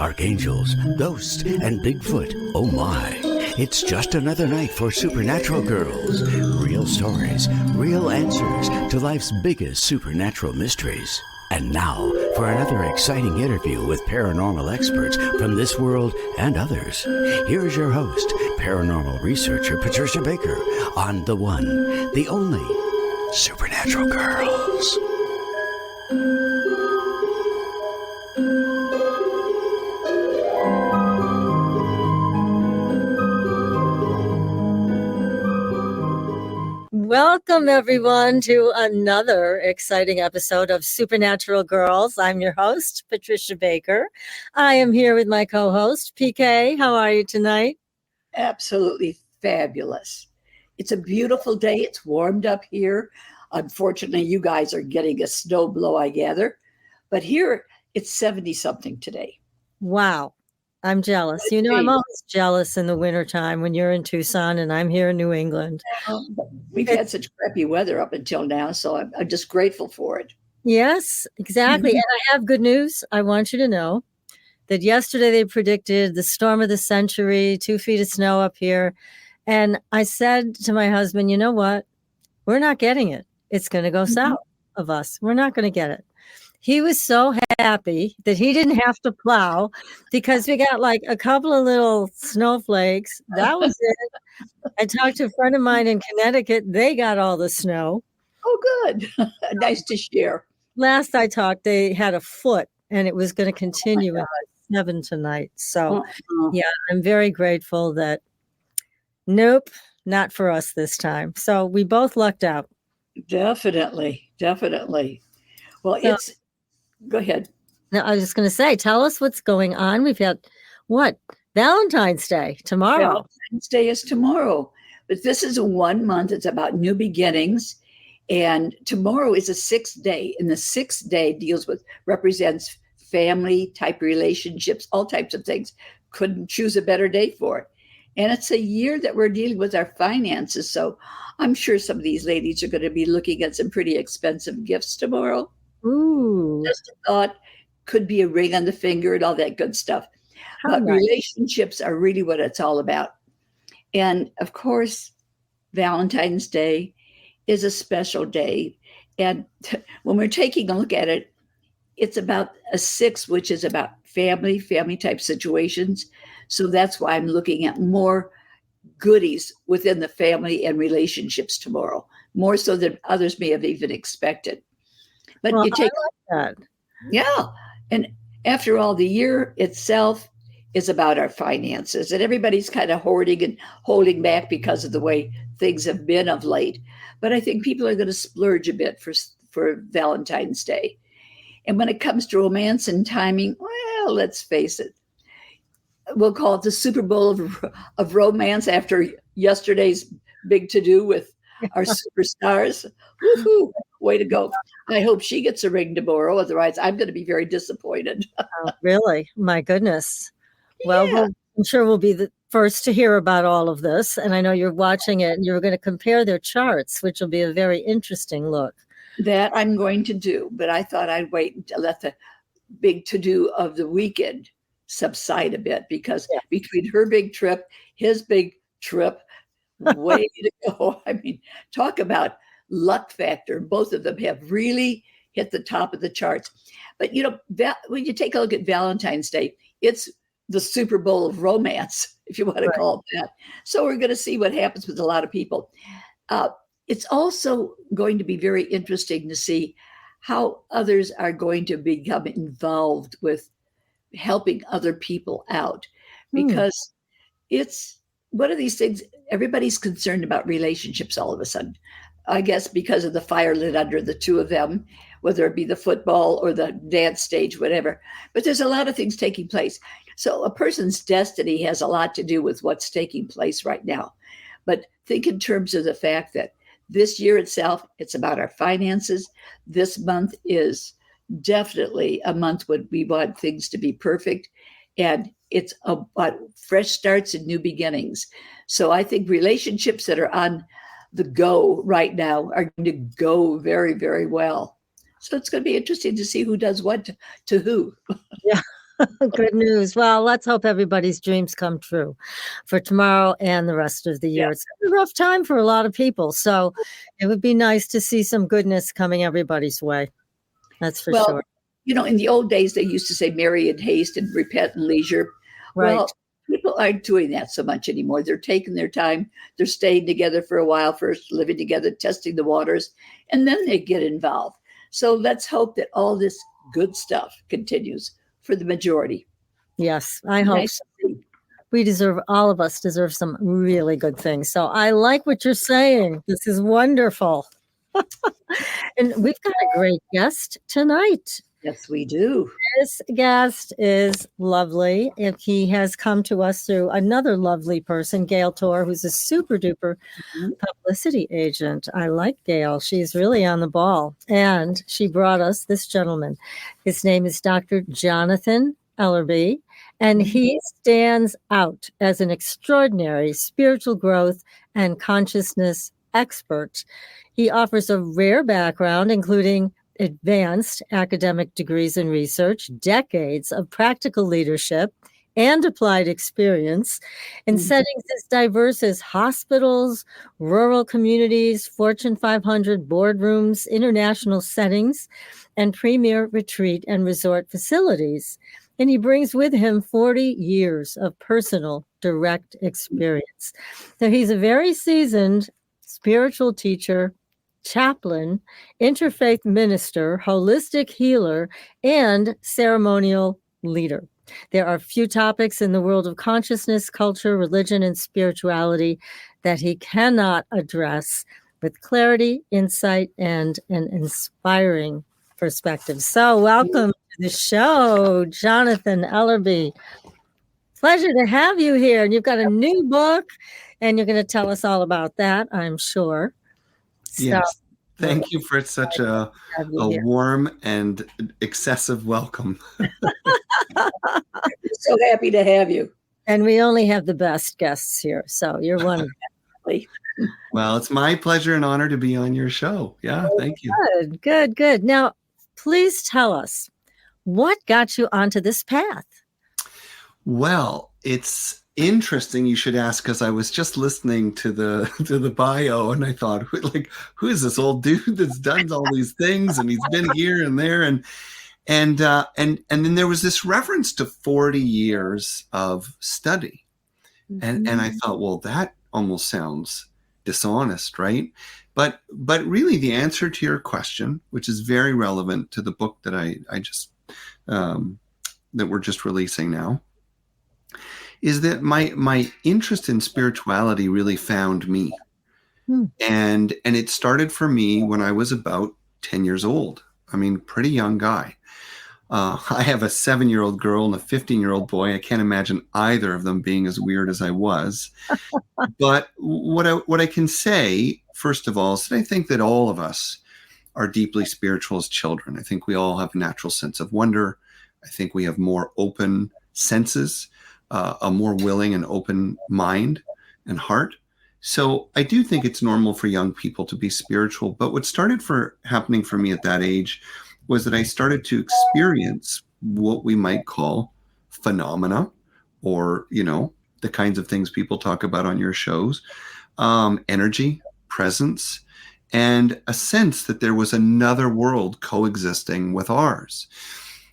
Archangels, ghosts, and Bigfoot. Oh my. It's just another night for Supernatural Girls. Real stories, real answers to life's biggest supernatural mysteries. And now for another exciting interview with paranormal experts from this world and others. Here's your host, paranormal researcher Patricia Baker, on the one, the only Supernatural Girls. Welcome, everyone, to another exciting episode of Supernatural Girls. I'm your host, Patricia Baker. I am here with my co-host, PK. How are you tonight? Absolutely fabulous. It's a beautiful day. It's warmed up here. Unfortunately, you guys are getting a snow blow, I gather. But here, it's 70-something today. Wow. I'm jealous. You know, I'm always jealous in the wintertime when you're in Tucson and I'm here in New England. We've had such crappy weather up until now, so I'm just grateful for it. Yes, exactly. And I have good news. I want you to know that yesterday they predicted the storm of the century, 2 feet of snow up here. And I said to my husband, you know what? We're not getting it. It's going to go south of us. We're not going to get it. He was so happy that he didn't have to plow because we got like a couple of little snowflakes. That was it. I talked to a friend of mine in Connecticut. They got all the snow. Oh, good. Nice to share. Last I talked, they had a foot and it was going to continue at 7 tonight. So, yeah, I'm very grateful that nope, not for us this time. So we both lucked out. Definitely. Well, So, go ahead. now, I was just going to say, tell us what's going on. We've got Valentine's Day tomorrow. Valentine's Day is tomorrow. But this is 1 month. It's about new beginnings. And tomorrow is a 6th day. And the 6th day represents family type relationships, all types of things. Couldn't choose a better day for it. And it's a year that we're dealing with our finances. So I'm sure some of these ladies are going to be looking at some pretty expensive gifts tomorrow. Ooh. Just a thought, could be a ring on the finger and all that good stuff. But nice. Relationships are really what it's all about. And of course, Valentine's Day is a special day. And when we're taking a look at it, it's about a 6, which is about family type situations. So that's why I'm looking at more goodies within the family and relationships tomorrow, more so than others may have even expected. But Well, you take I like that. Yeah. And after all, the year itself is about our finances, and everybody's kind of hoarding and holding back because of the way things have been of late. But I think people are going to splurge a bit for Valentine's Day. And when it comes to romance and timing, well, let's face it, we'll call it the Super Bowl of romance after yesterday's big to-do with our superstars. Woohoo! Way to go. I hope she gets a ring tomorrow. Otherwise, I'm going to be very disappointed. Oh, really? My goodness. Well, Yeah. I'm sure we'll be the first to hear about all of this. And I know you're watching it and you're going to compare their charts, which will be a very interesting look. That I'm going to do. But I thought I'd wait until let the big to-do of the weekend subside a bit, because between her big trip, his big trip, way to go. I mean, talk about luck factor. Both of them have really hit the top of the charts. But, you know, when you take a look at Valentine's Day, it's the Super Bowl of romance, if you want to call it that. So we're going to see what happens with a lot of people. It's also going to be very interesting to see how others are going to become involved with helping other people out, because it's one of these things. Everybody's concerned about relationships all of a sudden, I guess, because of the fire lit under the two of them, whether it be the football or the dance stage, whatever. But there's a lot of things taking place. So a person's destiny has a lot to do with what's taking place right now. But think in terms of the fact that this year itself, it's about our finances. This month is definitely a month when we want things to be perfect. And it's about fresh starts and new beginnings. So I think relationships that are on the go right now are going to go very, very well. So it's going to be interesting to see who does what to who. Yeah. Good news. Well, let's hope everybody's dreams come true for tomorrow and the rest of the year. Yeah. It's a rough time for a lot of people. So it would be nice to see some goodness coming everybody's way. That's for Well, sure. in the old days, they used to say marry in haste and repent in leisure. Right. Well, people aren't doing that so much anymore. They're taking their time. They're staying together for a while first, living together, testing the waters, and then they get involved. So let's hope that all this good stuff continues for the majority. Yes, I hope Nice. so. All of us deserve some really good things. So I like what you're saying. This is wonderful. And we've got a great guest tonight. Yes, we do. This guest is lovely. If he has come to us through another lovely person, Gail Torr, who's a super duper publicity agent. I like Gail. She's really on the ball. And she brought us this gentleman. His name is Dr. Jonathan Ellerby, and he stands out as an extraordinary spiritual growth and consciousness expert. He offers a rare background, including advanced academic degrees in research, decades of practical leadership, and applied experience in settings as diverse as hospitals, rural communities, Fortune 500 boardrooms, international settings, and premier retreat and resort facilities. And he brings with him 40 years of personal direct experience. So he's a very seasoned spiritual teacher, chaplain, interfaith minister, holistic healer, and ceremonial leader. There are few topics in the world of consciousness, culture, religion, and spirituality that he cannot address with clarity, insight, and an inspiring perspective. So welcome to the show, Jonathan Ellerby. Pleasure to have you here. And you've got a new book, and you're going to tell us all about that, I'm sure. Yes. Thank you for such a warm and excessive welcome. So happy to have you. And we only have the best guests here, so you're one of them. Well, it's my pleasure and honor to be on your show. Yeah, thank you. Good. Now, please tell us, what got you onto this path? Well, it's interesting you should ask, because I was just listening to the bio and I thought, like, who is this old dude that's done all these things and he's been here and there, and then there was this reference to 40 years of study, and I thought, well, that almost sounds dishonest, right? But really, the answer to your question, which is very relevant to the book that I just that we're just releasing now, is that my interest in spirituality really found me. And it started for me when I was about 10 years old. I mean, pretty young guy. I have a 7-year-old girl and a 15-year-old boy. I can't imagine either of them being as weird as I was. But what I can say, first of all, is that I think that all of us are deeply spiritual as children. I think we all have a natural sense of wonder. I think we have more open senses, a more willing and open mind and heart. So I do think it's normal for young people to be spiritual. But what started happening for me at that age was that I started to experience what we might call phenomena, or, the kinds of things people talk about on your shows, energy, presence, and a sense that there was another world coexisting with ours.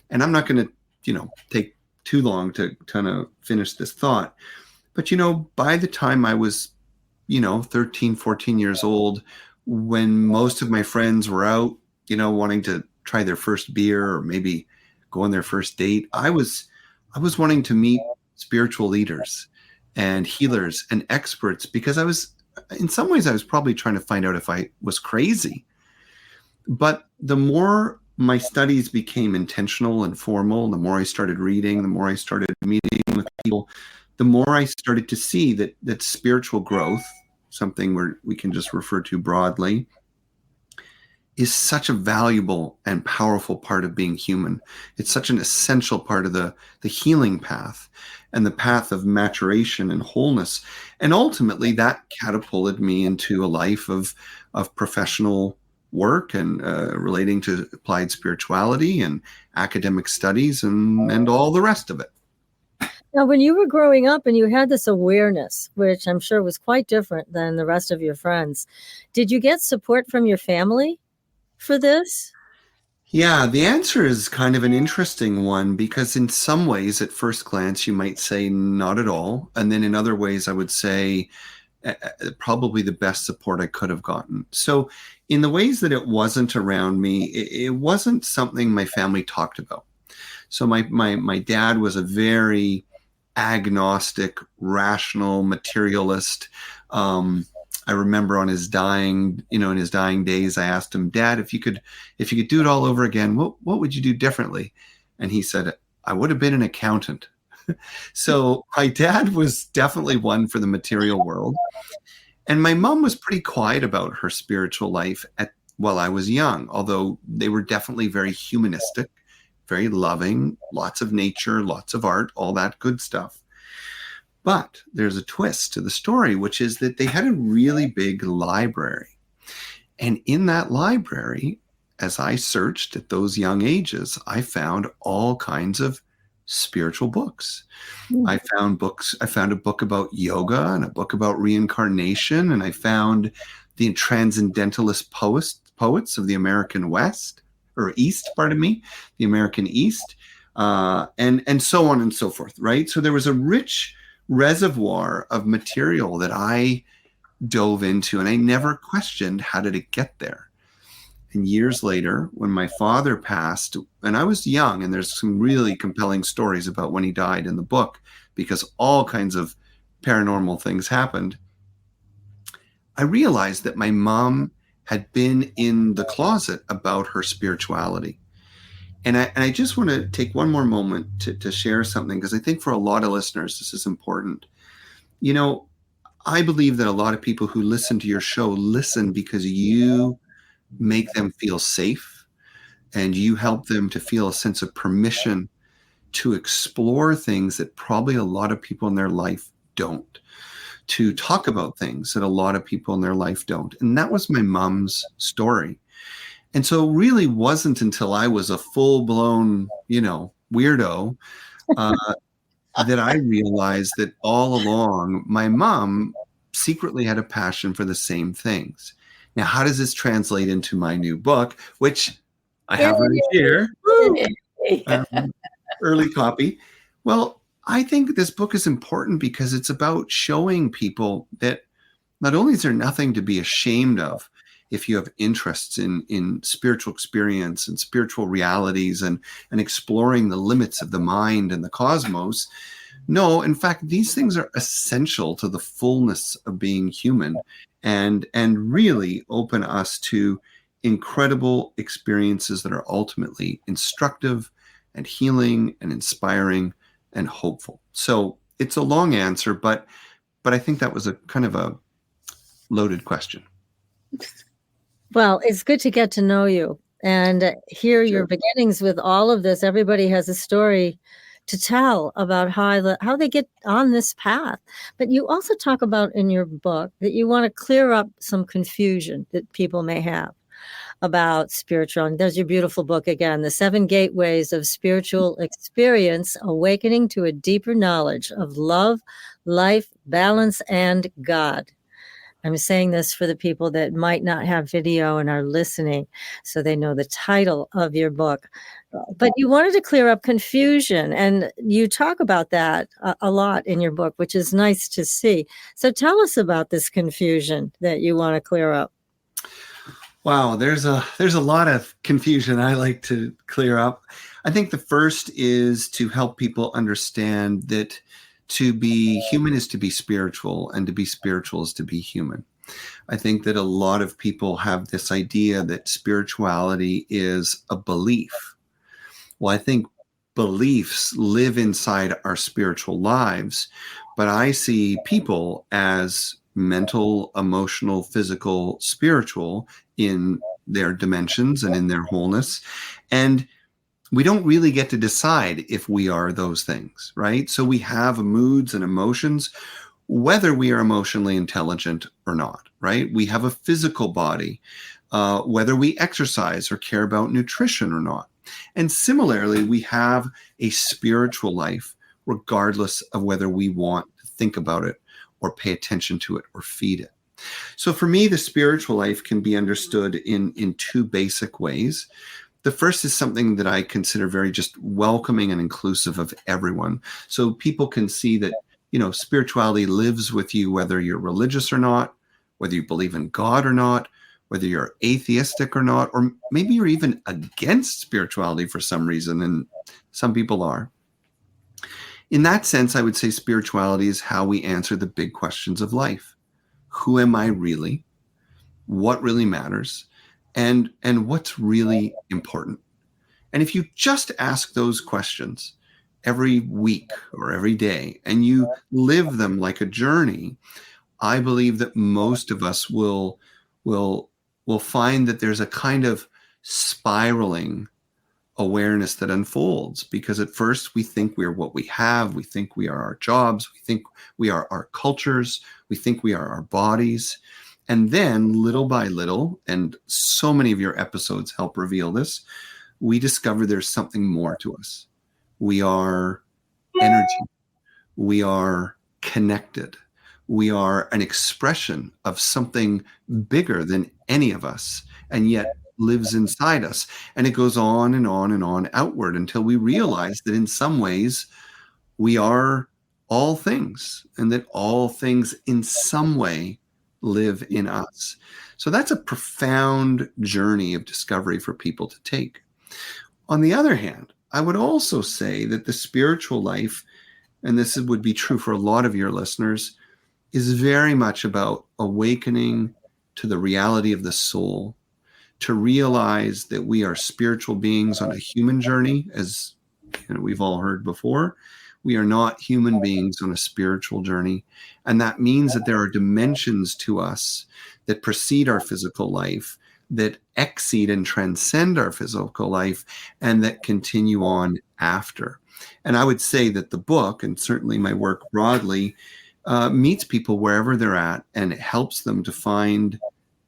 And I'm not going to, take too long to kind of finish this thought. But, by the time I was, 13, 14 years old, when most of my friends were out, wanting to try their first beer or maybe go on their first date, I was wanting to meet spiritual leaders and healers and experts, because in some ways I was probably trying to find out if I was crazy. But the more my studies became intentional and formal, the more I started reading, the more I started meeting with people, the more I started to see that spiritual growth, something we can just refer to broadly, is such a valuable and powerful part of being human. It's such an essential part of the healing path and the path of maturation and wholeness. And ultimately that catapulted me into a life of professional work and relating to applied spirituality and academic studies and all the rest of it. Now, when you were growing up and you had this awareness, which I'm sure was quite different than the rest of your friends, did you get support from your family for this? Yeah, the answer is kind of an interesting one because in some ways, at first glance, you might say not at all. And then in other ways, I would say probably the best support I could have gotten. So in the ways that it wasn't around me, it wasn't something my family talked about. So my dad was a very agnostic, rational, materialist. I remember on his dying, in his dying days, I asked him, Dad, if you could do it all over again, what would you do differently? And he said, I would have been an accountant. So my dad was definitely one for the material world. And my mom was pretty quiet about her spiritual life while I was young, although they were definitely very humanistic, very loving, lots of nature, lots of art, all that good stuff. But there's a twist to the story, which is that they had a really big library. And in that library, as I searched at those young ages, I found all kinds of spiritual books. I found a book about yoga and a book about reincarnation. And I found the transcendentalist poets of the American West. Or East, pardon me, the American East, and so on and so forth, right? So there was a rich reservoir of material that I dove into, and I never questioned how did it get there. And years later, when my father passed, and I was young, and there's some really compelling stories about when he died in the book, because all kinds of paranormal things happened, I realized that my mom had been in the closet about her spirituality. And I just want to take one more moment to share something, because I think for a lot of listeners, this is important. I believe that a lot of people who listen to your show listen because you make them feel safe and you help them to feel a sense of permission to explore things that probably a lot of people in their life don't, to talk about things that a lot of people in their life don't. And that was my mom's story. And so it really wasn't until I was a full-blown, weirdo, that I realized that all along, my mom secretly had a passion for the same things. Now, how does this translate into my new book, which I have right here? Early copy. Well, I think this book is important because it's about showing people that not only is there nothing to be ashamed of if you have interests in spiritual experience and spiritual realities and exploring the limits of the mind and the cosmos. No, in fact, these things are essential to the fullness of being human and really open us to incredible experiences that are ultimately instructive and healing and inspiring and hopeful. So it's a long answer, but I think that was a kind of a loaded question. Well, it's good to get to know you and hear your beginnings with all of this. Everybody has a story to tell about how they get on this path. But you also talk about in your book that you want to clear up some confusion that people may have about spiritual. There's your beautiful book again, The 7 Gateways of Spiritual Experience, Awakening to a Deeper Knowledge of Love, Life, Balance, and God. I'm saying this for the people that might not have video and are listening, so they know the title of your book. But you wanted to clear up confusion, and you talk about that a lot in your book, which is nice to see. So tell us about this confusion that you want to clear up. Wow, there's a lot of confusion I like to clear up. I think the first is to help people understand that to be human is to be spiritual, and to be spiritual is to be human. I think that a lot of people have this idea that spirituality is a belief. Well, I think beliefs live inside our spiritual lives, but I see people as mental, emotional, physical, spiritual in their dimensions and in their wholeness. And we don't really get to decide if we are those things, right? So we have moods and emotions, whether we are emotionally intelligent or not, right? We have a physical body, whether we exercise or care about nutrition or not. And similarly, we have a spiritual life, regardless of whether we want to think about it or pay attention to it or feed it. So for me, the spiritual life can be understood in two basic ways. The first is something that I consider very just welcoming and inclusive of everyone. So people can see that, spirituality lives with you, whether you're religious or not, whether you believe in God or not, whether you're atheistic or not, or maybe you're even against spirituality for some reason, and some people are. In that sense, I would say spirituality is how we answer the big questions of life. Who am I really? What really matters? And what's really important? And if you just ask those questions every week or every day, and you live them like a journey, I believe that most of us will find that there's a kind of spiraling awareness that unfolds, because at first we think we're what we have, we think we are our jobs, we think we are our cultures, we think we are our bodies. And then little by little, and so many of your episodes help reveal this, we discover there's something more to us. We are energy. We are connected. We are an expression of something bigger than any of us, and yet lives inside us. And it goes on and on and on outward until we realize that in some ways we are all things, and that all things in some way live in us. So that's a profound journey of discovery for people to take. On the other hand, I would also say that the spiritual life, and this would be true for a lot of your listeners, is very much about awakening to the reality of the soul, to realize that we are spiritual beings on a human journey, as we've all heard before. We are not human beings on a spiritual journey. And that means that there are dimensions to us that precede our physical life, that exceed and transcend our physical life, and that continue on after. And I would say that the book, and certainly my work broadly, meets people wherever they're at, and it helps them to find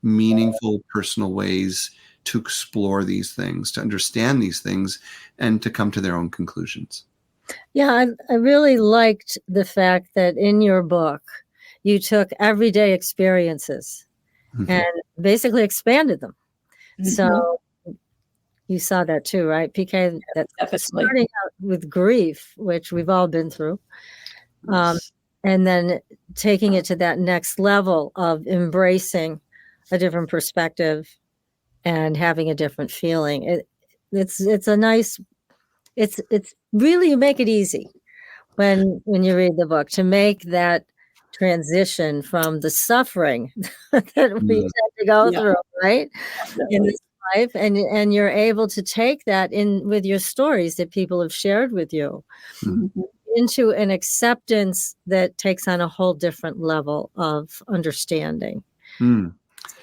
meaningful personal ways to explore these things, to understand these things, and to come to their own conclusions. Yeah, I really liked the fact that in your book, you took everyday experiences and basically expanded them. Mm-hmm. So you saw that too, right, PK? That's starting out with grief, which we've all been through. And then taking it to that next level of embracing a different perspective and having a different feeling. It's a nice, it's really, you make it easy when you read the book to make that transition from the suffering that we tend to go through, right? In this life, and you're able to take that in with your stories that people have shared with you. Mm-hmm. Into an acceptance that takes on a whole different level of understanding. So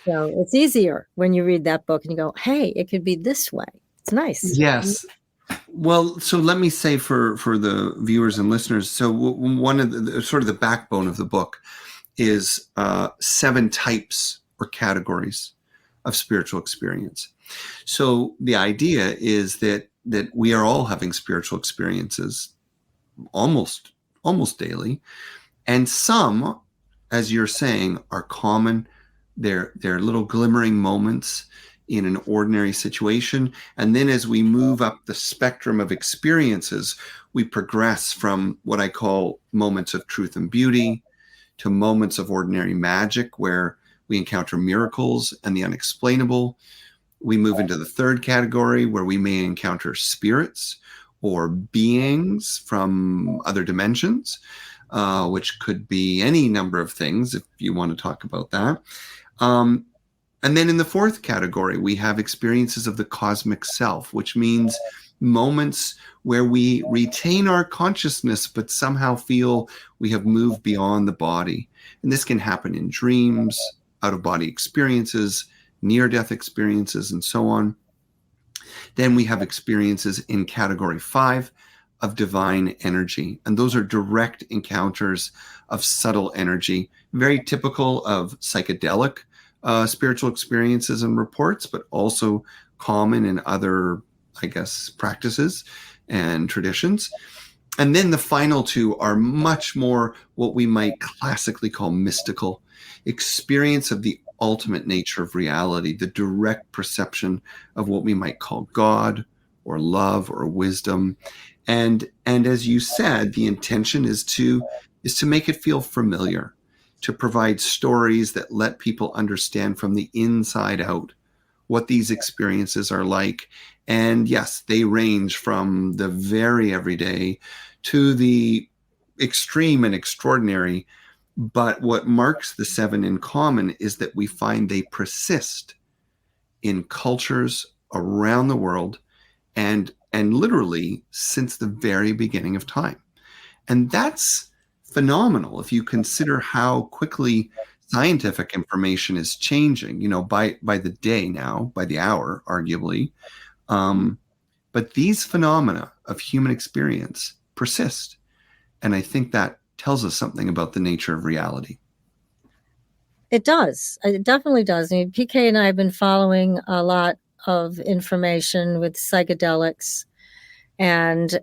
it's easier when you read that book and you go, hey, it could be this way. It's nice. Yes. Well, so let me say for the viewers and listeners, so one of the sort of the backbone of the book is 7 types or categories of spiritual experience. So the idea is that we are all having spiritual experiences almost daily, and some, as you're saying, are common. They're little glimmering moments in an ordinary situation, and then as we move up the spectrum of experiences, we progress from what I call moments of truth and beauty to moments of ordinary magic, where we encounter miracles and the unexplainable. We move into the third category, where we may encounter spirits or beings from other dimensions, which could be any number of things if you want to talk about that. And then in the fourth category, we have experiences of the cosmic self, which means moments where we retain our consciousness, but somehow feel we have moved beyond the body. And this can happen in dreams, out-of-body experiences, near-death experiences, and so on. Then we have experiences in category 5 of divine energy. And those are direct encounters of subtle energy, very typical of psychedelic spiritual experiences and reports, but also common in other, I guess, practices and traditions. And then the final two are much more what we might classically call mystical, experience of the ultimate nature of reality, the direct perception of what we might call God or love or wisdom. And as you said, the intention is to make it feel familiar, to provide stories that let people understand from the inside out what these experiences are like. And yes, they range from the very everyday to the extreme and extraordinary. But what marks the seven in common is that we find they persist in cultures around the world and literally since the very beginning of time. And that's phenomenal if you consider how quickly scientific information is changing, by the day now, by the hour, arguably. But these phenomena of human experience persist. And I think that tells us something about the nature of reality. It does. It definitely does. I mean, PK and I have been following a lot of information with psychedelics. And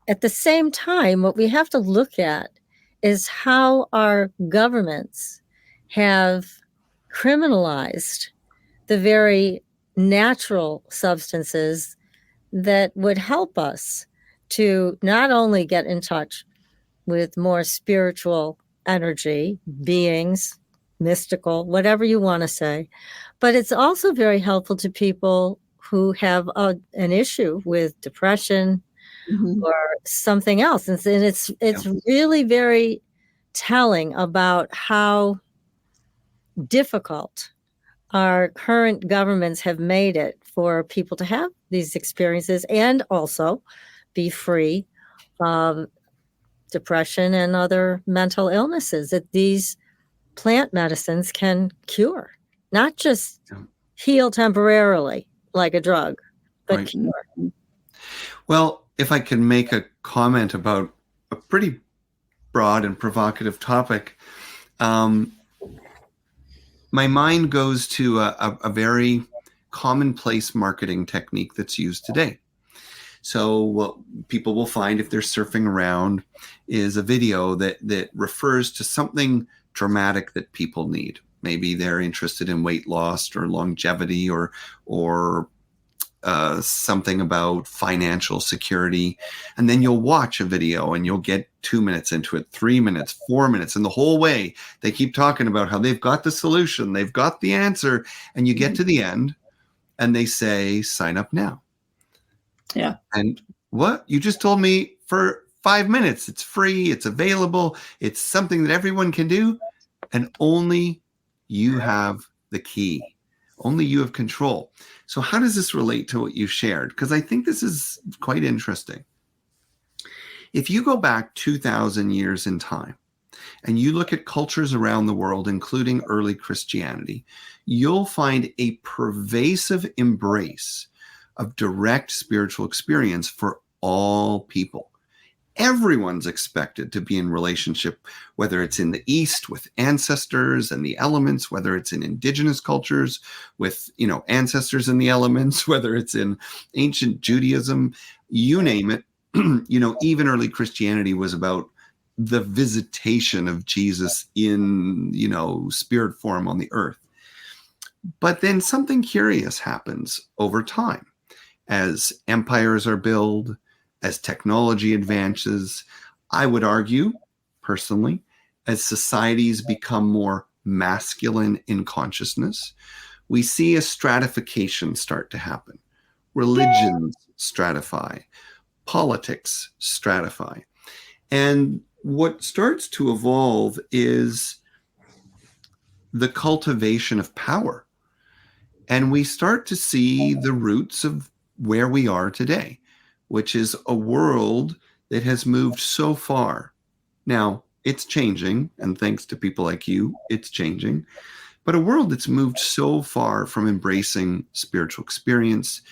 at the same time, what we have to look at is how our governments have criminalized the very natural substances that would help us to not only get in touch with more spiritual energy, beings, mystical, whatever you want to say, but it's also very helpful to people who have an issue with depression, or something else. And it's really very telling about how difficult our current governments have made it for people to have these experiences and also be free of depression and other mental illnesses that these plant medicines can cure, not just heal temporarily like a drug, but cure. Well, if I can make a comment about a pretty broad and provocative topic, my mind goes to a very commonplace marketing technique that's used today. So what people will find if they're surfing around is a video that refers to something dramatic that people need. Maybe they're interested in weight loss or longevity or something about financial security. And then you'll watch a video and you'll get 2 minutes into it, 3 minutes, 4 minutes. And the whole way they keep talking about how they've got the solution, they've got the answer. And you get to the end and they say, sign up now. Yeah. And what? You just told me for 5 minutes, it's free, it's available, it's something that everyone can do. And only you have the key. Only you have control. So how does this relate to what you shared? Because I think this is quite interesting. If you go back 2,000 years in time and you look at cultures around the world, including early Christianity, you'll find a pervasive embrace of direct spiritual experience for all people. Everyone's expected to be in relationship, whether it's in the East with ancestors and the elements, whether it's in indigenous cultures with, ancestors and the elements, whether it's in ancient Judaism, you name it. Even early Christianity was about the visitation of Jesus in, spirit form on the earth. But then something curious happens over time as empires are built, as technology advances. I would argue, personally, as societies become more masculine in consciousness, we see a stratification start to happen. Religions stratify, politics stratify. And what starts to evolve is the cultivation of power. And we start to see the roots of where we are today, which is a world that has moved so far. Now, it's changing, and thanks to people like you, it's changing. But a world that's moved so far from embracing spiritual experience,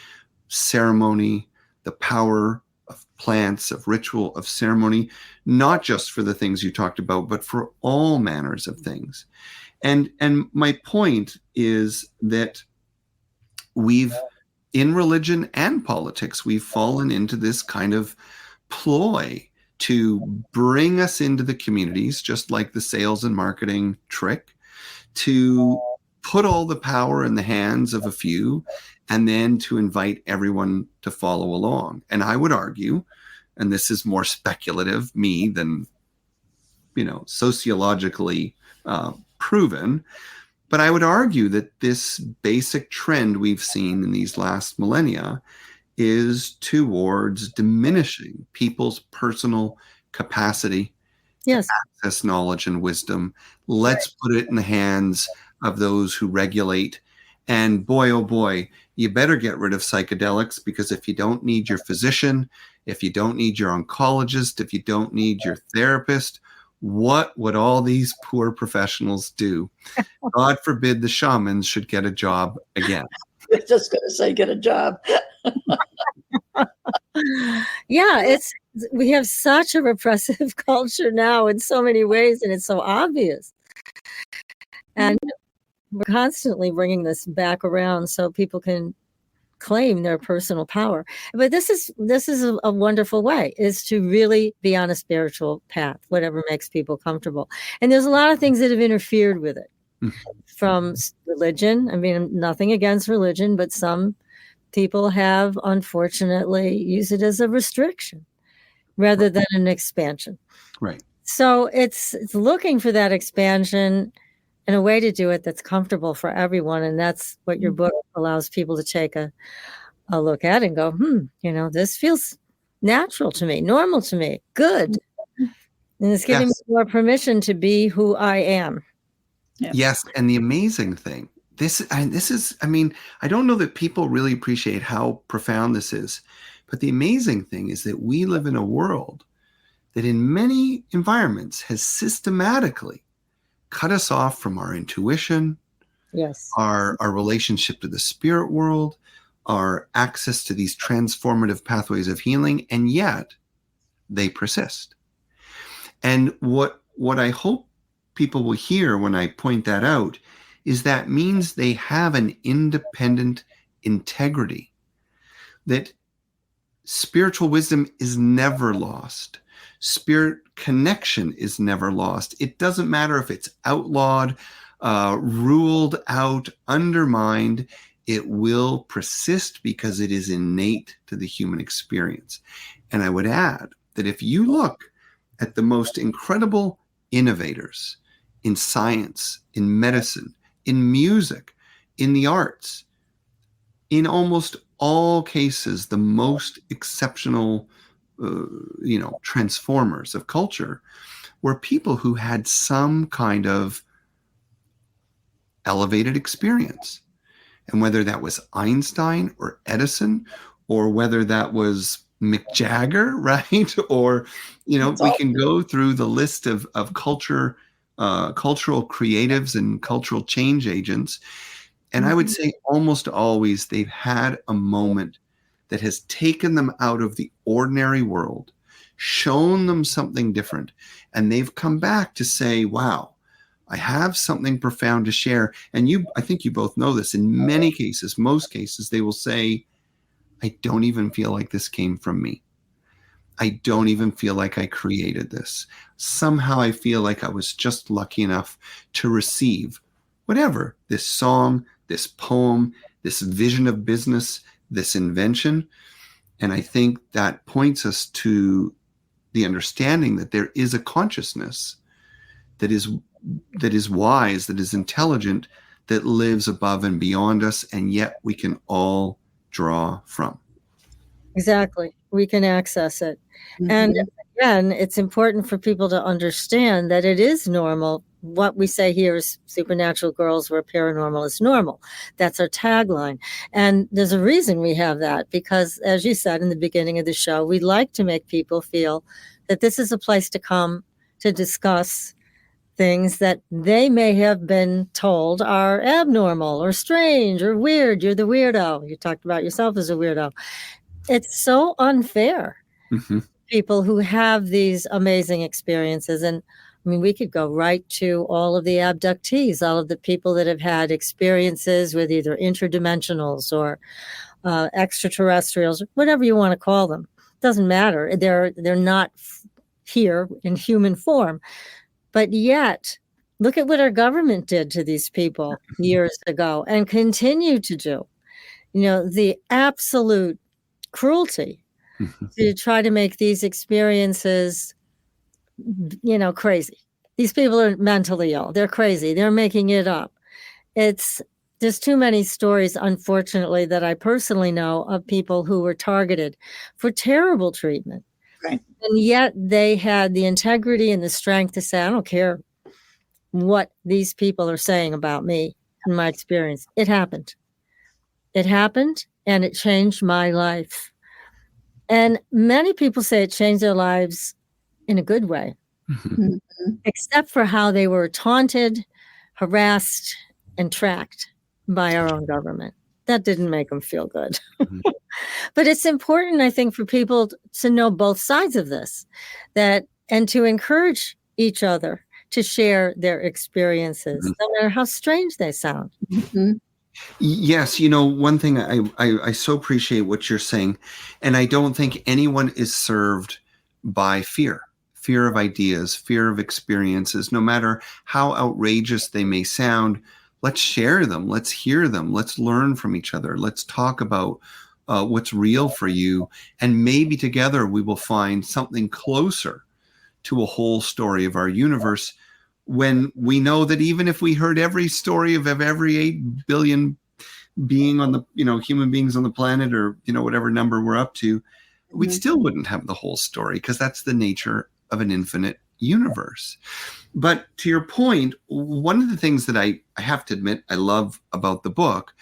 ceremony, the power of plants, of ritual, of ceremony, not just for the things you talked about, but for all manners of things. And my point is that in religion and politics, we've fallen into this kind of ploy to bring us into the communities, just like the sales and marketing trick, to put all the power in the hands of a few, and then to invite everyone to follow along. And I would argue, and this is more speculative me than, sociologically proven, but I would argue that this basic trend we've seen in these last millennia is towards diminishing people's personal capacity Yes. to access knowledge and wisdom. Let's put it in the hands of those who regulate. And boy, oh boy, you better get rid of psychedelics, because if you don't need your physician, if you don't need your oncologist, if you don't need your therapist, what would all these poor professionals do? God forbid the shamans should get a job again. I was just going to say, get a job. Yeah, we have such a repressive culture now in so many ways, and it's so obvious. And we're constantly bringing this back around so people can claim their personal power. But this is a wonderful way, is to really be on a spiritual path, whatever makes people comfortable. And there's a lot of things that have interfered with it, from religion. I mean, nothing against religion, but some people have unfortunately used it as a restriction rather than an expansion. Right. So it's looking for that expansion and a way to do it that's comfortable for everyone. And that's what your book allows people to take a look at and go, this feels natural to me, normal to me, good. And it's giving me more permission to be who I am. Yeah. Yes. And the amazing thing, this is, I don't know that people really appreciate how profound this is, but the amazing thing is that we live in a world that in many environments has systematically cut us off from our intuition, yes, our relationship to the spirit world, our access to these transformative pathways of healing, and yet they persist. And what I hope people will hear when I point that out is that means they have an independent integrity, that spiritual wisdom is never lost. Spirit connection is never lost. It doesn't matter if it's outlawed, ruled out, undermined. It will persist because it is innate to the human experience. And I would add that if you look at the most incredible innovators in science, in medicine, in music, in the arts, in almost all cases, the most exceptional transformers of culture were people who had some kind of elevated experience. And whether that was Einstein or Edison, or whether that was Mick Jagger, right? Or, we can go through the list of cultural creatives and cultural change agents. And I would say almost always they've had a moment that has taken them out of the ordinary world, shown them something different, and they've come back to say, wow, I have something profound to share. And I think you both know this, in many cases, most cases, they will say, I don't even feel like this came from me. I don't even feel like I created this. Somehow I feel like I was just lucky enough to receive whatever, this song, this poem, this vision of business, this invention. And I think that points us to the understanding that there is a consciousness that is wise, that is intelligent, that lives above and beyond us, and yet we can all draw from. Exactly. We can access it. And again, it's important for people to understand that it is normal. What we say here is supernatural girls where paranormal is normal. That's our tagline. And there's a reason we have that, because as you said in the beginning of the show, we like to make people feel that this is a place to come to discuss things that they may have been told are abnormal or strange or weird. You're the weirdo. You talked about yourself as a weirdo. It's so unfair. People who have these amazing experiences. And I mean, we could go right to all of the abductees, all of the people that have had experiences with either interdimensionals or extraterrestrials, whatever you want to call them. Doesn't matter. They're not here in human form. But yet, look at what our government did to these people years ago and continue to do. You know, the absolute cruelty to try to make these experiences, you know, crazy. These people are mentally ill. They're crazy. They're making it up. There's too many stories, unfortunately, that I personally know of people who were targeted for terrible treatment. Right. And yet they had the integrity and the strength to say, I don't care what these people are saying about me and my experience. It happened. It happened, and it changed my life. And many people say it changed their lives in a good way, except for how they were taunted, harassed, and tracked by our own government. That didn't make them feel good. But it's important, I think, for people to know both sides of this, and to encourage each other to share their experiences, no matter how strange they sound. Yes, you know, one thing I so appreciate what you're saying, and I don't think anyone is served by fear of ideas, fear of experiences, no matter how outrageous they may sound. Let's share them. Let's hear them. Let's learn from each other. Let's talk about what's real for you. And maybe together we will find something closer to a whole story of our universe, when we know that even if we heard every story of every 8 billion being on the, human beings on the planet, or, whatever number we're up to, we still wouldn't have the whole story, because that's the nature of an infinite universe. But to your point, one of the things that I have to admit I love about the book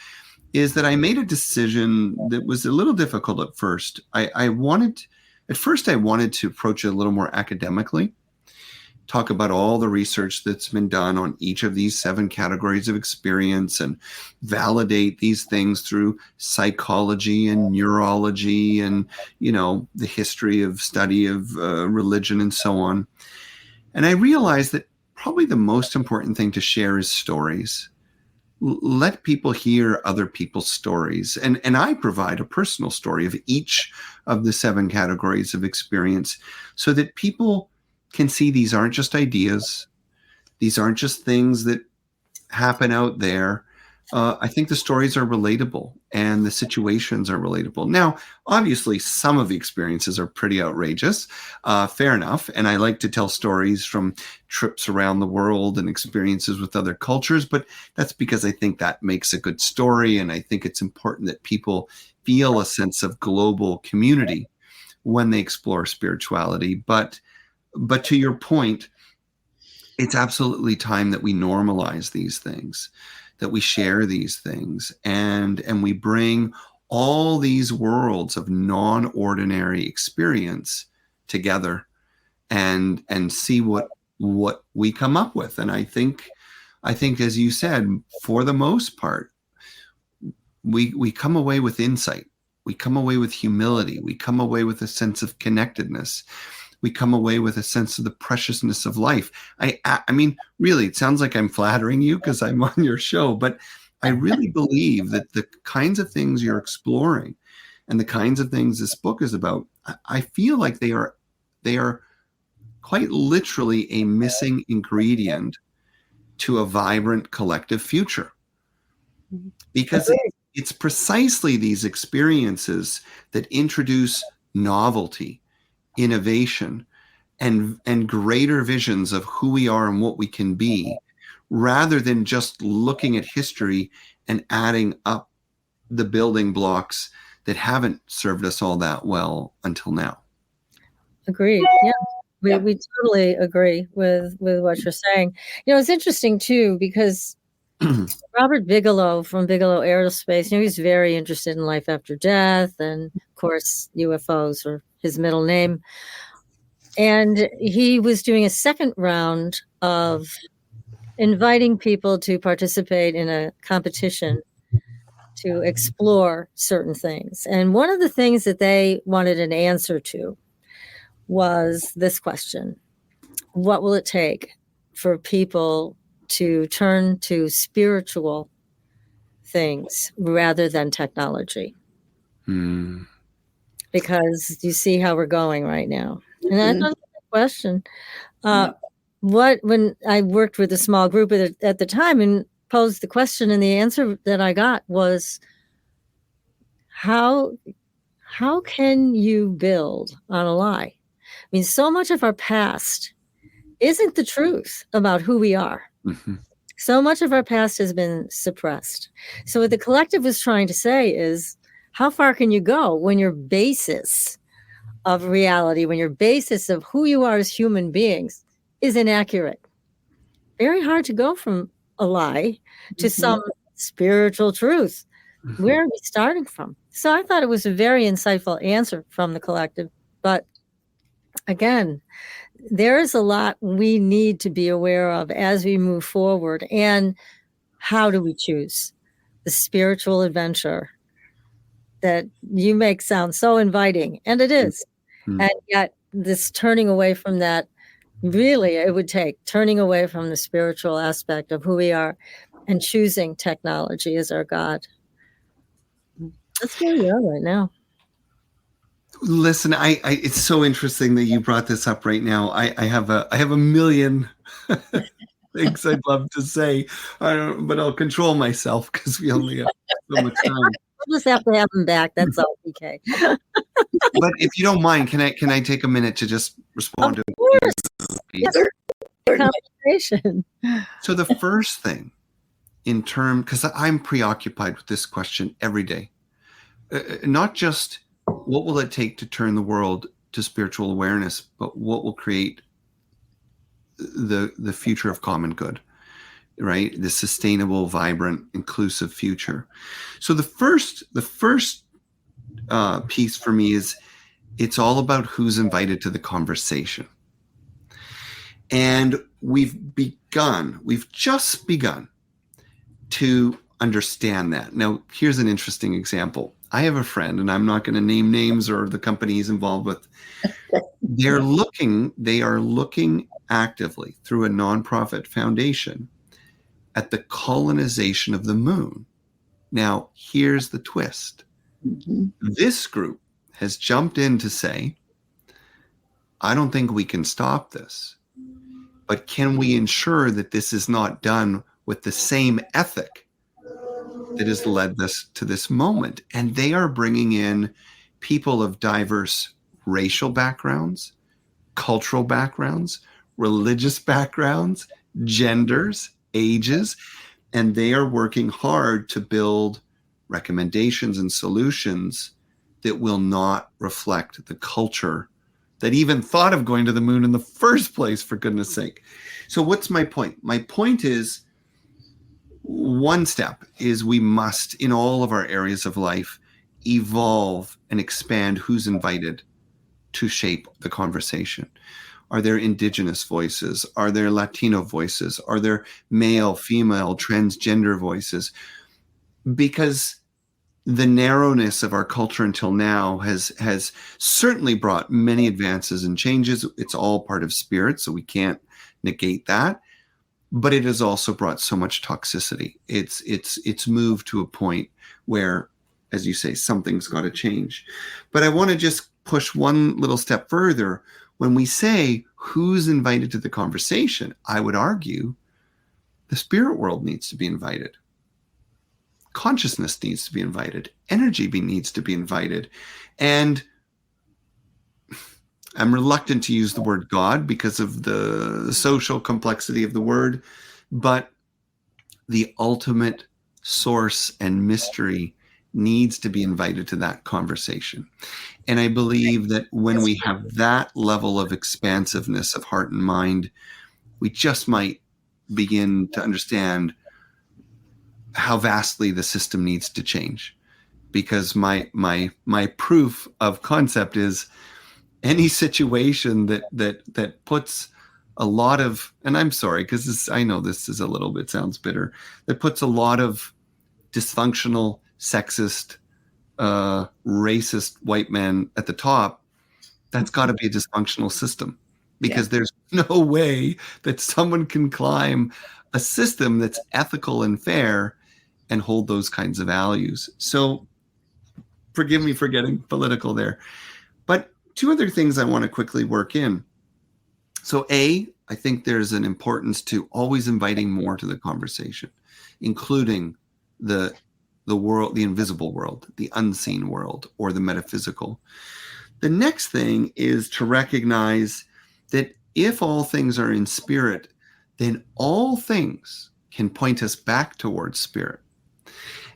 is that I made a decision that was a little difficult at first. I wanted to approach it a little more academically, talk about all the research that's been done on each of these 7 categories of experience, and validate these things through psychology and neurology and, the history of study of religion and so on. And I realized that probably the most important thing to share is stories. Let people hear other people's stories. And I provide a personal story of each of the 7 categories of experience, so that people can see these aren't just ideas. These aren't just things that happen out there. I think the stories are relatable and the situations are relatable. Now, obviously, some of the experiences are pretty outrageous, fair enough. And I like to tell stories from trips around the world and experiences with other cultures, but that's because I think that makes a good story. And I think it's important that people feel a sense of global community when they explore spirituality. But to your point, it's absolutely time that we normalize these things, that we share these things, and we bring all these worlds of non-ordinary experience together and see what we come up with. And I think, as you said, for the most part, we come away with insight. We come away with humility. We come away with a sense of connectedness. We come away with a sense of the preciousness of life. I mean, really, it sounds like I'm flattering you because I'm on your show, but I really believe that the kinds of things you're exploring and the kinds of things this book is about, I feel like they are quite literally a missing ingredient to a vibrant collective future. Because it's precisely these experiences that introduce novelty, innovation, and greater visions of who we are and what we can be, rather than just looking at history and adding up the building blocks that haven't served us all that well until now. Agreed. Yeah, we totally agree with what you're saying. It's interesting too, because Robert Bigelow from Bigelow Aerospace, he's very interested in life after death, and of course UFOs are his middle name. And he was doing a second round of inviting people to participate in a competition to explore certain things. And one of the things that they wanted an answer to was this question: what will it take for people to turn to spiritual things rather than technology. Because you see how we're going right now. And I thought that question. When I worked with a small group at the time and posed the question, and the answer that I got was, how can you build on a lie? I mean, so much of our past isn't the truth about who we are. So much of our past has been suppressed. So what the collective was trying to say is, how far can you go when your basis of reality, when your basis of who you are as human beings is inaccurate? Very hard to go from a lie to some spiritual truth. Where are we starting from? So I thought it was a very insightful answer from the collective. But again, there is a lot we need to be aware of as we move forward. And how do we choose the spiritual adventure that you make sound so inviting? And it is. And yet this turning away from that, really, it would take turning away from the spiritual aspect of who we are and choosing technology as our God. That's where we are right now. Listen, it's so interesting that you brought this up right now. I have a million things I'd love to say, but I'll control myself because we only have so much time. We'll just have to have them back. That's all, PK. But if you don't mind, can I take a minute to just respond Of to course. Yes. Conversation. So the first thing, because I'm preoccupied with this question every day, not just what will it take to turn the world to spiritual awareness, but what will create the future of common good, right? The sustainable, vibrant, inclusive future. So the first piece for me is, it's all about who's invited to the conversation. And we've just begun to understand that. Now, here's an interesting example. I have a friend, and I'm not going to name names or the company he's involved with. They are looking actively through a nonprofit foundation at the colonization of the moon. Now, here's the twist. This group has jumped in to say, I don't think we can stop this, but can we ensure that this is not done with the same ethic that has led us to this moment? And they are bringing in people of diverse racial backgrounds, cultural backgrounds, religious backgrounds, genders, ages, and they are working hard to build recommendations and solutions that will not reflect the culture that even thought of going to the moon in the first place, for goodness sake. So what's my point? My point is, one step is we must, in all of our areas of life, evolve and expand who's invited to shape the conversation. Are there indigenous voices? Are there Latino voices? Are there male, female, transgender voices? Because the narrowness of our culture until now has certainly brought many advances and changes. It's all part of spirit, so we can't negate that. But it has also brought so much toxicity. It's moved to a point where, as you say, something's got to change. But I want to just push one little step further. When we say who's invited to the conversation, I would argue the spirit world needs to be invited. Consciousness needs to be invited. Energy needs to be invited. And I'm reluctant to use the word God because of the social complexity of the word, but the ultimate source and mystery needs to be invited to that conversation. And I believe that when we have that level of expansiveness of heart and mind, we just might begin to understand how vastly the system needs to change. Because my proof of concept is any situation that puts a lot of, and I'm sorry, because I know this is a little bit sounds bitter, that puts a lot of dysfunctional, sexist, racist white men at the top, that's got to be a dysfunctional system. because there's no way that someone can climb a system that's ethical and fair and hold those kinds of values. So forgive me for getting political there. But two other things I want to quickly work in. So I think there's an importance to always inviting more to the conversation, including the world, the invisible world, the unseen world, or the metaphysical. The next thing is to recognize that if all things are in spirit, then all things can point us back towards spirit.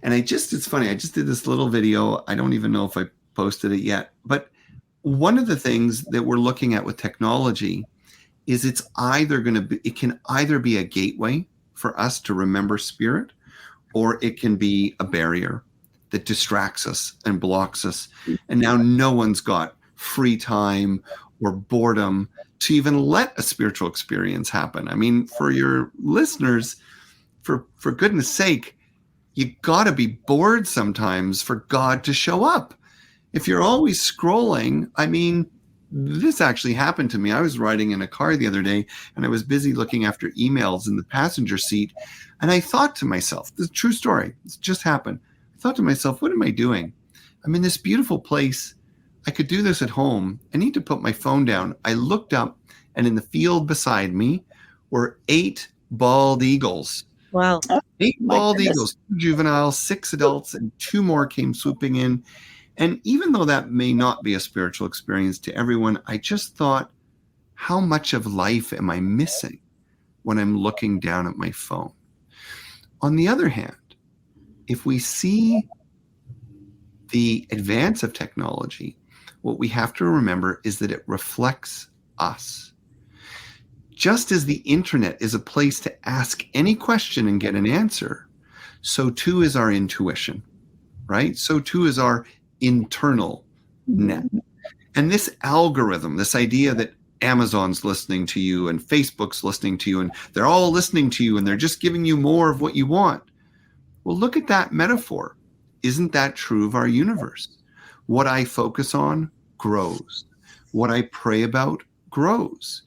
And it's funny, I just did this little video. I don't even know if I posted it yet, but one of the things that we're looking at with technology is it can either be a gateway for us to remember spirit, or it can be a barrier that distracts us and blocks us. And now no one's got free time or boredom to even let a spiritual experience happen. I mean, for your listeners, for goodness sake, you got to be bored sometimes for God to show up. If you're always scrolling, I mean, this actually happened to me. I was riding in a car the other day and I was busy looking after emails in the passenger seat. And I thought to myself, this is a true story, this just happened. I thought to myself, what am I doing? I'm in this beautiful place. I could do this at home. I need to put my phone down. I looked up, and in the field beside me were 8 bald eagles. Wow. 8 bald eagles, 2 juveniles, 6 adults, and 2 more came swooping in. And even though that may not be a spiritual experience to everyone, I just thought, how much of life am I missing when I'm looking down at my phone? On the other hand, if we see the advance of technology, what we have to remember is that it reflects us. Just as the internet is a place to ask any question and get an answer, so too is our intuition, right? So too is our internal net. And this algorithm, this idea that Amazon's listening to you and Facebook's listening to you and they're all listening to you and they're just giving you more of what you want. Well, look at that metaphor. Isn't that true of our universe? What I focus on grows. What I pray about grows.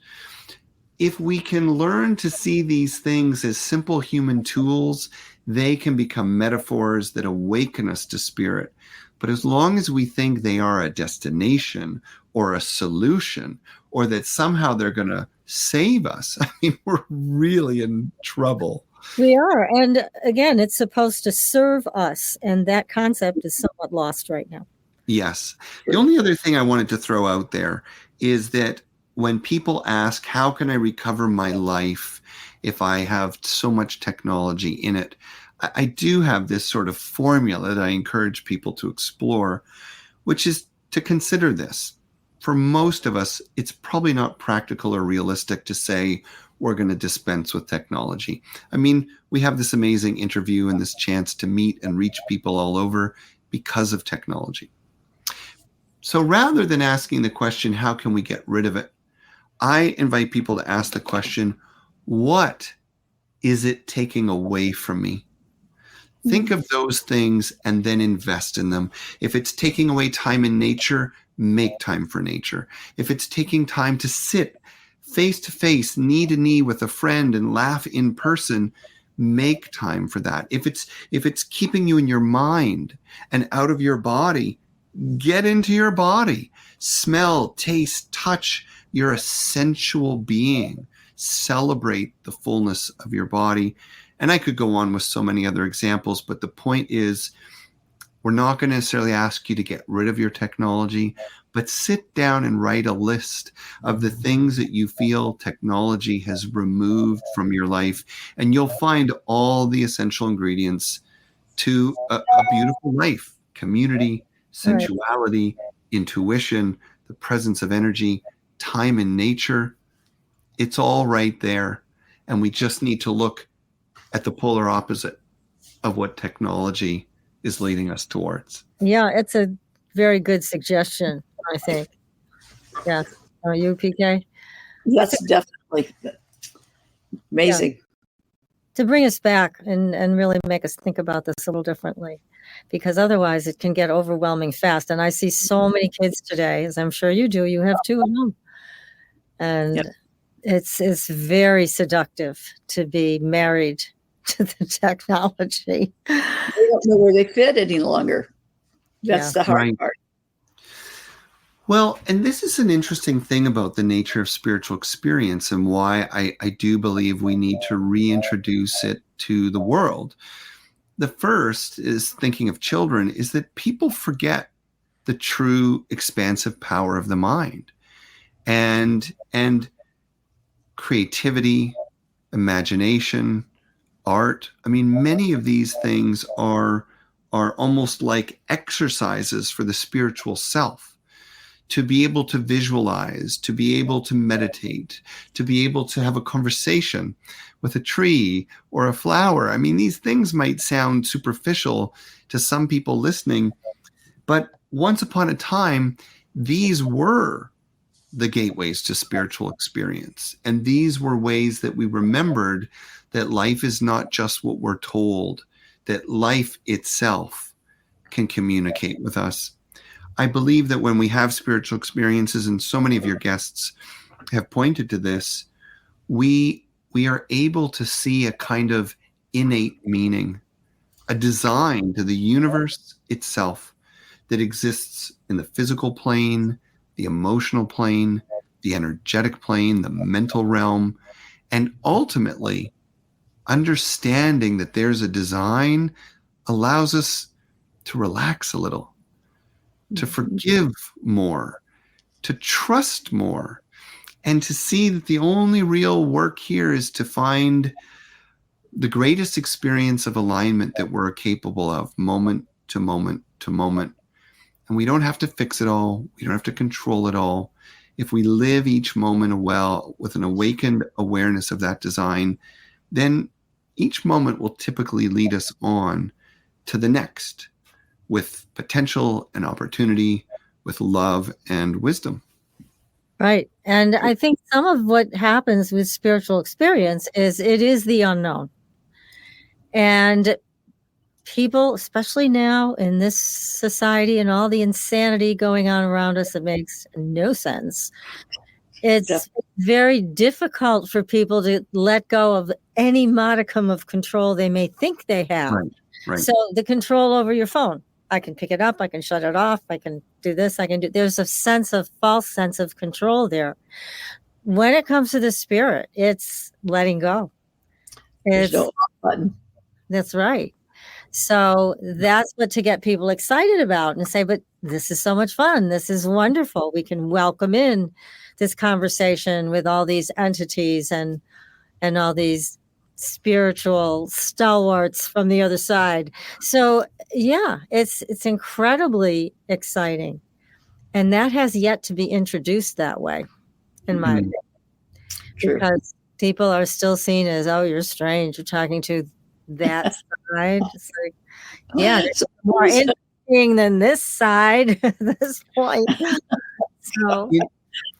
If we can learn to see these things as simple human tools, they can become metaphors that awaken us to spirit. But as long as we think they are a destination or a solution, or that somehow they're going to save us, I mean, we're really in trouble. We are. And again, it's supposed to serve us. And that concept is somewhat lost right now. Yes. The only other thing I wanted to throw out there is that when people ask, how can I recover my life if I have so much technology in it? I do have this sort of formula that I encourage people to explore, which is to consider this. For most of us, it's probably not practical or realistic to say we're going to dispense with technology. I mean, we have this amazing interview and this chance to meet and reach people all over because of technology. So rather than asking the question, how can we get rid of it? I invite people to ask the question, what is it taking away from me? Think of those things and then invest in them. If it's taking away time in nature, make time for nature. If it's taking time to sit face to face, knee to knee with a friend and laugh in person, make time for that. If it's keeping you in your mind and out of your body, get into your body. Smell, taste, touch. You're a sensual being. Celebrate the fullness of your body. And I could go on with so many other examples, but the point is, we're not going to necessarily ask you to get rid of your technology, but sit down and write a list of the things that you feel technology has removed from your life, and you'll find all the essential ingredients to a beautiful life: community, sensuality, intuition, the presence of energy, time in nature. It's all right there. And we just need to look at the polar opposite of what technology is leading us towards. Yeah, it's a very good suggestion, I think. Yeah. Are you, PK? That's definitely amazing. Yeah. To bring us back and really make us think about this a little differently, because otherwise it can get overwhelming fast. And I see so many kids today, as I'm sure you do. You have 2 at home. And Yep. it's very seductive to be married to the technology. They don't know where they fit any longer. That's the hard Right. part. Well, and this is an interesting thing about the nature of spiritual experience and why I do believe we need to reintroduce it to the world. The first is, thinking of children, is that people forget the true expansive power of the mind and creativity, imagination, art. I mean, many of these things are almost like exercises for the spiritual self. To be able to visualize, to be able to meditate, to be able to have a conversation with a tree or a flower. I mean, these things might sound superficial to some people listening, but once upon a time, these were the gateways to spiritual experience. And these were ways that we remembered that life is not just what we're told, that life itself can communicate with us. I believe that when we have spiritual experiences, and so many of your guests have pointed to this, we are able to see a kind of innate meaning, a design to the universe itself that exists in the physical plane, the emotional plane, the energetic plane, the mental realm, and ultimately understanding that there's a design allows us to relax a little, to forgive more, to trust more, and to see that the only real work here is to find the greatest experience of alignment that we're capable of, moment to moment to moment. And we don't have to fix it all. We don't have to control it all. If we live each moment well with an awakened awareness of that design, then each moment will typically lead us on to the next, with potential and opportunity, with love and wisdom. Right. And I think some of what happens with spiritual experience is it is the unknown. And people, especially now in this society and all the insanity going on around us that makes no sense, it's very difficult for people to let go of any modicum of control they may think they have. Right. So the control over your phone. I can pick it up, I can shut it off, I can do this, there's a false sense of control there. When it comes to the spirit, it's letting go. There's no off button. That's right. So that's what to get people excited about and say, but this is so much fun. This is wonderful. We can welcome in this conversation with all these entities and all these spiritual stalwarts from the other side. So yeah, it's incredibly exciting. And that has yet to be introduced that way, in my opinion. True. Because people are still seen as, oh, you're strange. You're talking to that side. It's like, yeah, it's more interesting than this side at this point. So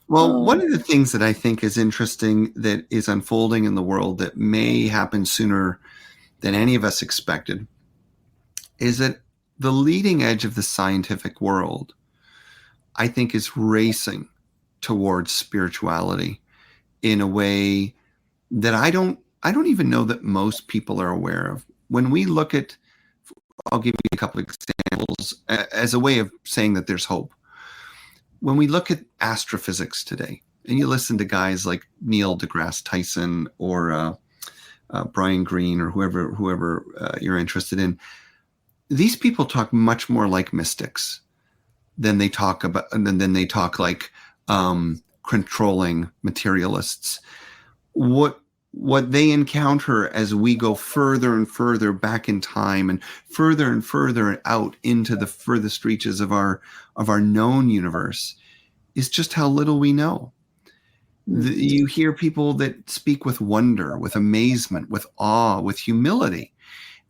well, one of the things that I think is interesting that is unfolding in the world that may happen sooner than any of us expected is that the leading edge of the scientific world, I think, is racing towards spirituality in a way that I don't even know that most people are aware of. When we look at, I'll give you a couple of examples as a way of saying that there's hope. When we look at astrophysics today, and you listen to guys like Neil deGrasse Tyson or Brian Greene or whoever you're interested in, these people talk much more like mystics than they talk about, and then they talk like controlling materialists. What they encounter as we go further and further back in time and further out into the furthest reaches of our known universe is just how little we know. You hear people that speak with wonder, with amazement, with awe, with humility.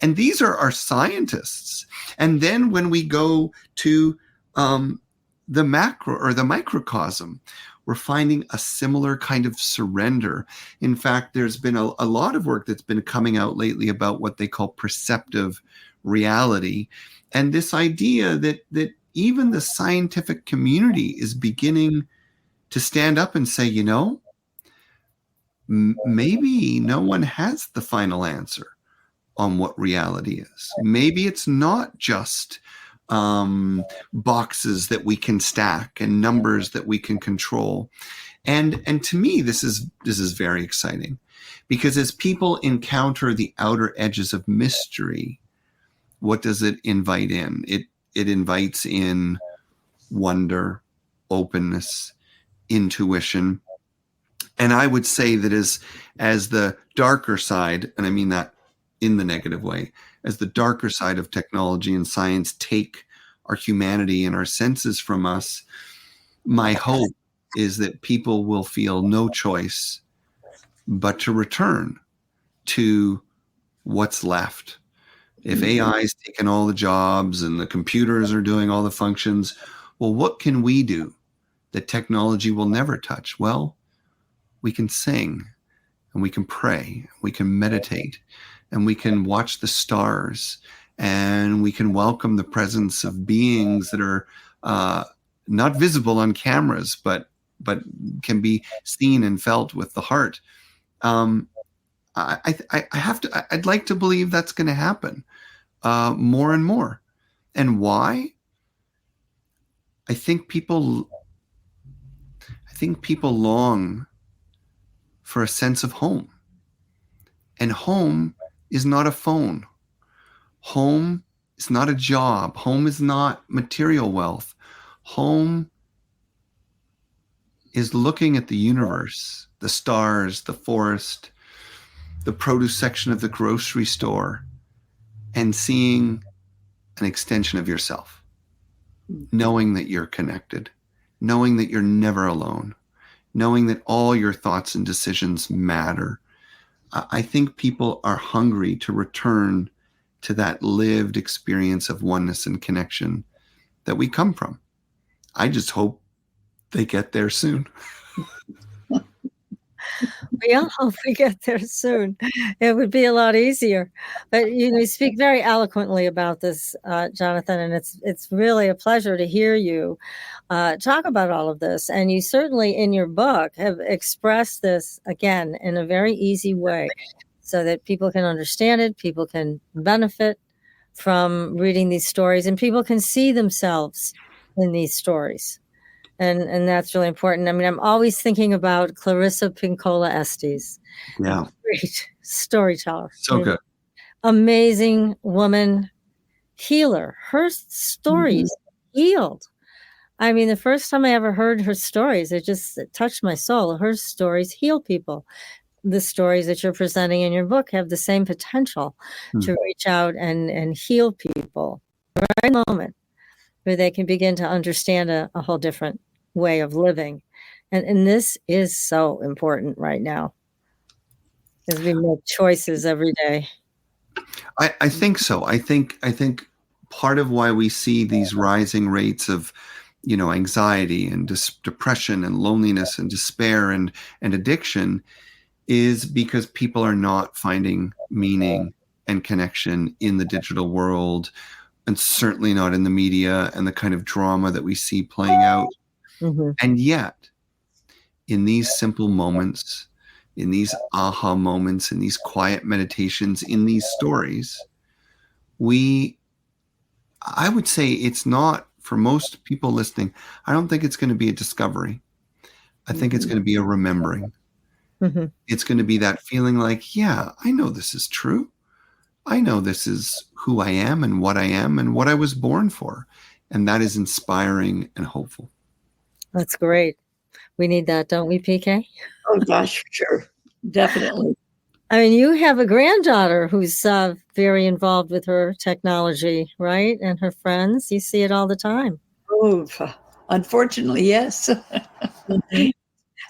And these are our scientists. And then when we go to the macro or the microcosm, we're finding a similar kind of surrender. In fact, there's been a lot of work that's been coming out lately about what they call perceptive reality. And this idea that even the scientific community is beginning to stand up and say, you know, maybe no one has the final answer on what reality is. Maybe it's not just boxes that we can stack and numbers that we can control. And to me, this is very exciting, because as people encounter the outer edges of mystery, what does it invite in? It invites in wonder, openness, intuition. And I would say that as the darker side, and I mean that in the negative way, as the darker side of technology and science take our humanity and our senses from us, my hope is that people will feel no choice but to return to what's left. If AI is taking all the jobs and the computers are doing all the functions, well, what can we do that technology will never touch? Well, we can sing, and we can pray, we can meditate, and we can watch the stars, and we can welcome the presence of beings that are not visible on cameras, but can be seen and felt with the heart. I'd like to believe that's going to happen more and more. And why? I think people long for a sense of home. And home is not a phone. Home is not a job. Home is not material wealth. Home is looking at the universe, the stars, the forest, the produce section of the grocery store, and seeing an extension of yourself, knowing that you're connected, knowing that you're never alone, knowing that all your thoughts and decisions matter. I think people are hungry to return to that lived experience of oneness and connection that we come from. I just hope they get there soon. We all hope we get there soon. It would be a lot easier. But you speak very eloquently about this, Jonathan, and it's really a pleasure to hear you talk about all of this. And you certainly, in your book, have expressed this again in a very easy way, so that people can understand it, people can benefit from reading these stories, and people can see themselves in these stories. And that's really important. I mean, I'm always thinking about Clarissa Pinkola Estes. Yeah. Great storyteller. So good. Amazing woman, healer. Her stories healed. I mean, the first time I ever heard her stories, it touched my soul. Her stories heal people. The stories that you're presenting in your book have the same potential to reach out and heal people right in the moment, where they can begin to understand a whole different way of living. And this is so important right now as we make choices every day. I think so. I think part of why we see these rising rates of, anxiety and depression and loneliness and despair and addiction is because people are not finding meaning and connection in the digital world, and certainly not in the media and the kind of drama that we see playing out. And yet, in these simple moments, in these aha moments, in these quiet meditations, in these stories, I would say it's not, for most people listening, I don't think it's going to be a discovery. I think it's going to be a remembering. It's going to be that feeling like, yeah, I know this is true. I know this is who I am and what I was born for. And that is inspiring and hopeful. That's great. We need that, don't we, PK? Oh, gosh, sure. Definitely. I mean, you have a granddaughter who's very involved with her technology, right? And her friends. You see it all the time. Oh, unfortunately, yes.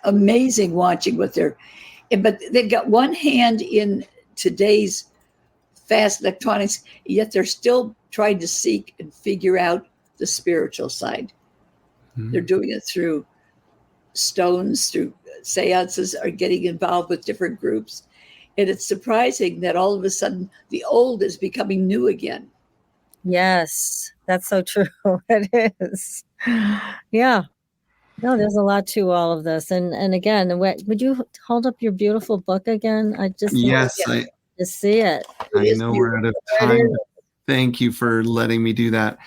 Amazing watching what but they've got one hand in today's fast electronics, yet they're still trying to seek and figure out the spiritual side. They're doing it through stones, through seances, or getting involved with different groups. And it's surprising that all of a sudden the old is becoming new again. Yes, that's so true. It is. Yeah. No, there's a lot to all of this. And again, would you hold up your beautiful book again? I just love Yes, to see it. I is know we're out of There it time. is. Thank you for letting me do that.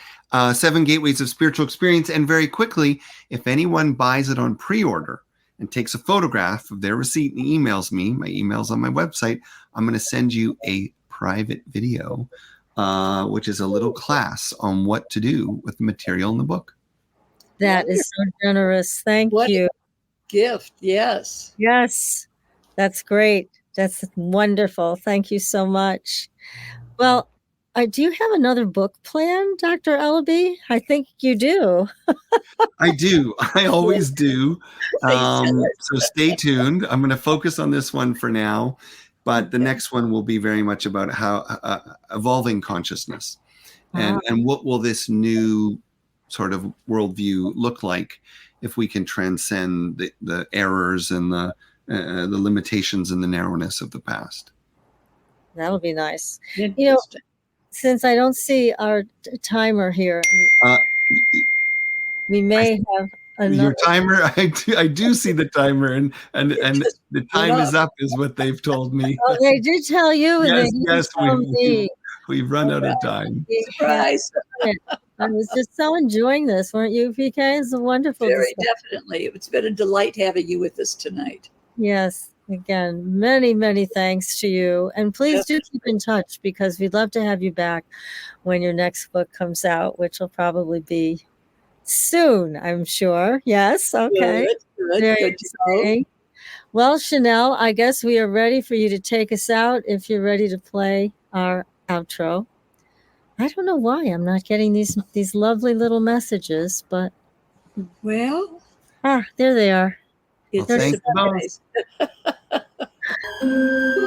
7 Gateways of Spiritual Experience. And very quickly, if anyone buys it on pre-order and takes a photograph of their receipt and emails me, my email's on my website, I'm going to send you a private video, which is a little class on what to do with the material in the book. That is so generous. Thank What you. gift. Yes. Yes, that's great. That's wonderful. Thank you so much. Well, do you have another book planned, Dr. Ellerby? I think you do. I do. I always do. So stay tuned. I'm going to focus on this one for now, but the next one will be very much about how evolving consciousness and what will this new sort of worldview look like if we can transcend the errors and the limitations and the narrowness of the past. That'll be nice. Interesting. Since I don't see our timer here, we may have another. Your timer, I do see the timer, and the time is up, is what they've told me. Oh, they did tell you, and Yes, tell me. we've run out of time. Surprise. I was just so enjoying this, weren't you, PK? It's a wonderful Very discussion. definitely. It's been a delight having you with us tonight. Yes. Again, many, many thanks to you. And please do keep in touch, because we'd love to have you back when your next book comes out, which will probably be soon, I'm sure. Yes. Okay. Good to know. Well, Chanel, I guess we are ready for you to take us out if you're ready to play our outro. I don't know why I'm not getting these lovely little messages, but Well, there they are. it's Well, thank a surprise. you both.